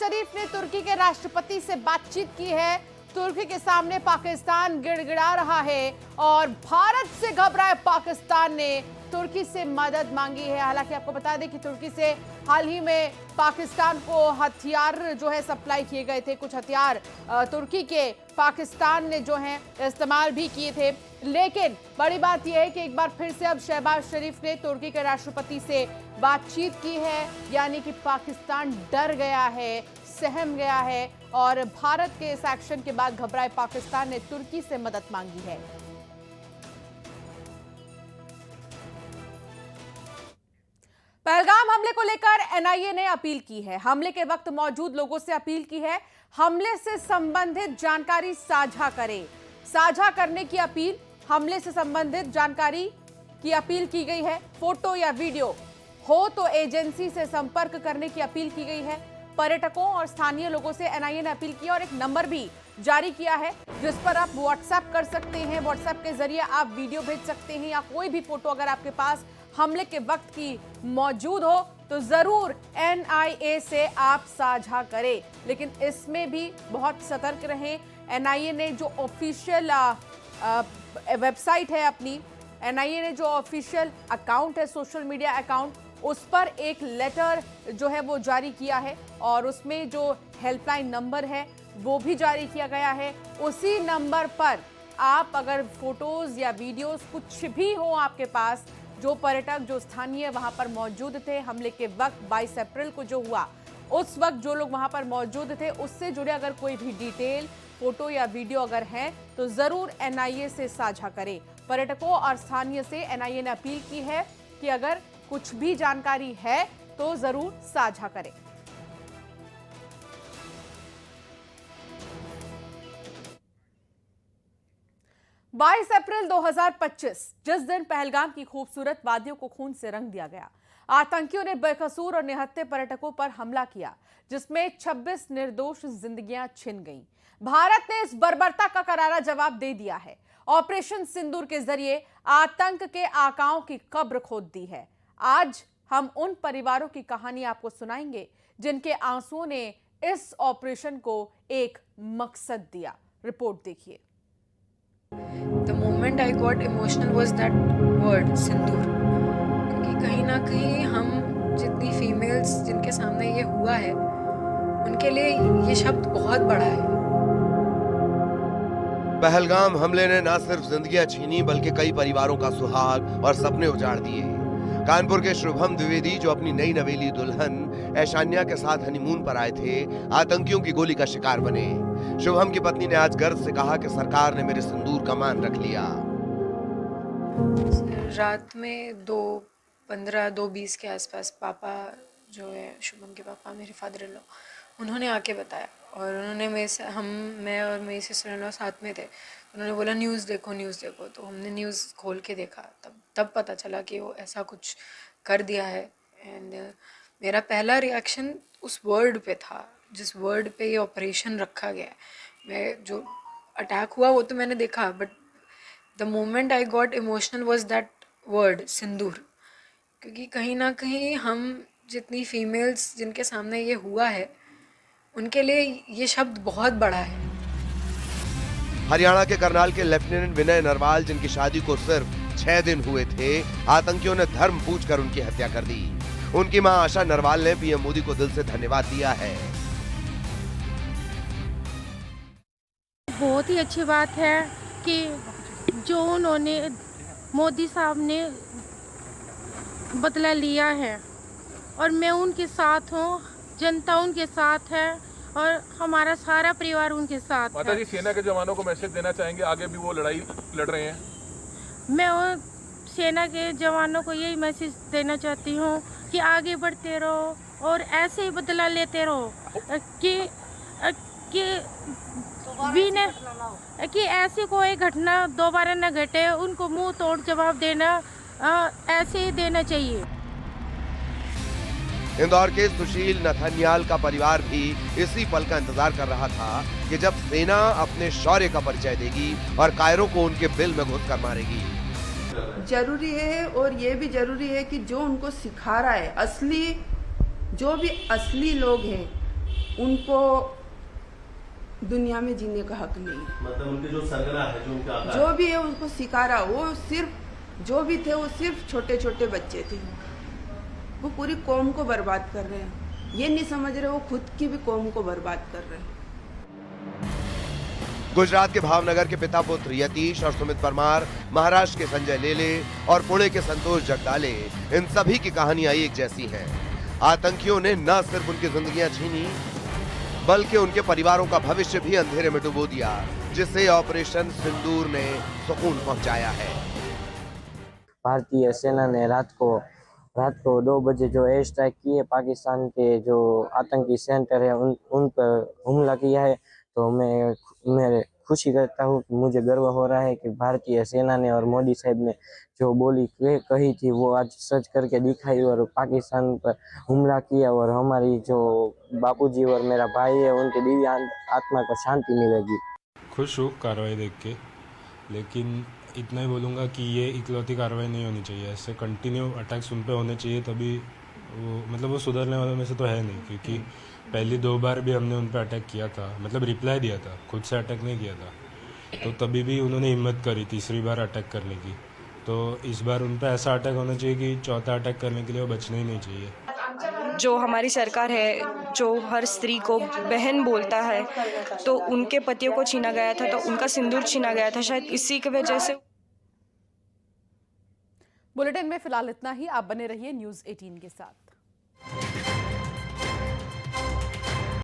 शरीफ ने तुर्की के राष्ट्रपति से बातचीत की है। तुर्की के सामने पाकिस्तान गिड़गिड़ा रहा है और भारत से घबराए पाकिस्तान ने तुर्की से मदद मांगी है। हालांकि आपको बता दें कि तुर्की से हाल ही में पाकिस्तान को हथियार जो है सप्लाई किए गए थे। कुछ हथियार तुर्की के पाकिस्तान ने जो है इस्तेमाल भी किए थे। लेकिन बड़ी बात यह है कि एक बार फिर से अब शहबाज शरीफ ने तुर्की के राष्ट्रपति से बातचीत की है, यानी कि पाकिस्तान डर गया है, सहम गया है और भारत के इस एक्शन के बाद घबराए पाकिस्तान ने तुर्की से मदद मांगी है। पहलगाम हमले को लेकर एनआईए ने अपील की है। हमले के वक्त मौजूद लोगों से अपील की है, हमले से संबंधित जानकारी साझा करें। साझा करने की अपील, हमले से संबंधित जानकारी की अपील की गई है। फोटो या वीडियो हो तो एजेंसी से संपर्क करने की अपील की गई है। पर्यटकों और स्थानीय लोगों से एनआईए ने अपील की और एक नंबर भी जारी किया है जिस पर आप व्हाट्सएप कर सकते हैं। व्हाट्सएप के जरिए आप वीडियो भेज सकते हैं या कोई भी फोटो अगर आपके पास हमले के वक्त की मौजूद हो तो जरूर एनआईए से आप साझा करें। लेकिन इसमें भी बहुत सतर्क रहें। एनआईए ने जो ऑफिशियल वेबसाइट है अपनी, एनआईए ने जो ऑफिशियल अकाउंट है, सोशल मीडिया अकाउंट, उस पर एक लेटर जो है वो जारी किया है और उसमें जो हेल्पलाइन नंबर है वो भी जारी किया गया है। उसी नंबर पर आप अगर फोटोज या वीडियोस कुछ भी हो आपके पास, जो पर्यटक जो स्थानीय वहां पर मौजूद थे हमले के वक्त 22 अप्रैल को जो हुआ, उस वक्त जो लोग वहां पर मौजूद थे उससे जुड़े अगर कोई भी डिटेल, फोटो या वीडियो अगर है तो जरूर एनआईए से साझा करें। पर्यटकों और स्थानीय से एनआईए ने अपील की है कि अगर कुछ भी जानकारी है तो जरूर साझा करें। बाईस अप्रैल 2025 जिस दिन पहलगाम की खूबसूरत वादियों को खून से रंग दिया गया, आतंकियों ने बेकसूर और निहत्थे पर्यटकों पर हमला किया जिसमें 26 निर्दोष जिंदगियां छिन गईं। भारत ने इस बर्बरता का करारा जवाब दे दिया है। ऑपरेशन सिंदूर के जरिए आतंक के आकाओं की कब्र खोद दी है। आज हम उन परिवारों की कहानी आपको सुनाएंगे जिनके आंसुओं ने इस ऑपरेशन को एक मकसद दिया। रिपोर्ट देखिए। The moment I got emotional was that word सिंदूर, क्योंकि कहीं ना कहीं हम जितनी फीमेल्स जिनके सामने ये हुआ है उनके लिए ये शब्द बहुत बड़ा है। पहलगाम हमले ने न सिर्फ जिंदगियां छीनी बल्कि कई परिवारों का सुहाग और सपने उजाड़ दिए। कानपुर के शुभम द्विवेदी जो अपनी नई नवेली दुल्हन ऐशान्या के साथ हनीमून पर आए थे, आतंकियों की गोली का शिकार बने। शुभम की पत्नी ने आज गर्व से कहा कि सरकार ने मेरे सिंदूर का मान रख लिया। रात में 2:15 2:20 के आसपास पापा जो है शुभम के पापा, मेरे फादर इन लॉ, उन्होंने आके बताया और उन्होंने मैं और मेरी सिस्टर इन लॉ साथ में थे। उन्होंने बोला न्यूज़ देखो न्यूज़ देखो, तो हमने न्यूज़ खोल के देखा। तब पता चला कि वो ऐसा कुछ कर दिया है। एंड मेरा पहला रिएक्शन उस वर्ड पे था, जिस वर्ड पे ये ऑपरेशन रखा गया है। मैं जो अटैक हुआ वो तो मैंने देखा, but the moment I got emotional was that word sindoor, क्योंकि कहीं ना कहीं हम जितनी फीमेल्स जिनके सामने ये हुआ है उनके लिए ये शब्द बहुत बड़ा है। हरियाणा के करनाल के लेफ्टिनेंट विनय नरवाल, जिनकी शादी को सिर्फ 6 दिन हुए थे, आतंकियों ने धर्म पूछकर उनकी हत्या कर दी। उनकी मां आशा नरवाल ने पीएम मोदी को दिल से धन्यवाद दिया है। बहुत ही अच्छी बात है कि जो उन्होंने मोदी साहब ने बदला लिया है और मैं उनके साथ हूँ, जनता उनके साथ है और हमारा सारा परिवार उनके साथ है। माता जी, सेना के जवानों को मैसेज देना चाहेंगे, आगे भी वो लड़ाई लड़ रहे हैं? मैं सेना के जवानों को यही मैसेज देना चाहती हूँ कि आगे बढ़ते रहो और ऐसे ही बदला लेते रहो कि ऐसी कोई घटना दोबारा न घटे। उनको मुंह तोड़ जवाब देना ऐसे ही देना चाहिए। इंदौर के सुशील नथनियाल का परिवार भी इसी पल का इंतजार कर रहा था कि जब सेना अपने शौर्य का परिचय देगी और कायरों को उनके बिल में घुस कर मारेगी। जरूरी है और ये भी जरूरी है कि जो उनको सिखा रहा है, जो भी असली लोग हैं उनको दुनिया में जीने का हक नहीं है। मतलब उनके जो सरगना है, जो उनके आका जो भी है उसको सिखा वो सिर्फ जो भी थे वो सिर्फ छोटे छोटे बच्चे थे। वो पूरी कौम को बर्बाद कर रहे हैं। ये नहीं समझ रहे वो खुद की भी कौम को बर्बाद कर रहे हैं। गुजरात के भावनगर के पिता पुत्र यतीश और सुमित परमार, महाराष्ट्र के संजय लेले और पुणे के संतोष जगदाले, इन सभी की कहानियां एक जैसी हैं। आतंकियों ने न सिर्फ उनकी जिंदगियां छीनी बल्कि उनके परिवारों का भविष्य भी अंधेरे में डुबो दिया, जिसे ऑपरेशन सिंदूर ने सुकून पहुंचाया है। भारतीय सेना ने रात को 2 बजे जो एयर स्ट्राइक किए, पाकिस्तान के जो आतंकी सेंटर है उन पर हमला किया है। तो मैं खुशी करता हूँ, मुझे गर्व हो रहा है कि भारतीय सेना ने और मोदी साहब ने जो बोली कही थी वो आज सच करके दिखाई और पाकिस्तान पर हमला किया। और हमारी जो बापूजी और मेरा भाई है उनके दिव्य आत्मा को शांति मिलेगी। खुश हूँ कार्रवाई देख के, लेकिन इतना ही बोलूँगा कि ये इकलौती कार्रवाई नहीं होनी चाहिए। ऐसे कंटिन्यू अटैक्स उन पे होने चाहिए, तभी वो सुधरने वालों में से तो है नहीं। क्योंकि पहली 2 बार भी हमने उन पे अटैक किया था, मतलब रिप्लाई दिया था, खुद से अटैक नहीं किया था। तो तभी भी उन्होंने हिम्मत करी तीसरी बार अटैक करने की। तो इस बार उन पे ऐसा अटैक होना चाहिए कि चौथा अटैक करने के लिए वो बचना ही नहीं चाहिए। जो हमारी सरकार है, जो हर स्त्री को बहन बोलता है, तो उनके पतियों को छीना गया था, तो उनका सिंदूर छीना गया था, शायद इसी की वजह से। बुलेटिन में फिलहाल इतना ही। आप बने रहिए न्यूज़ 18 के साथ।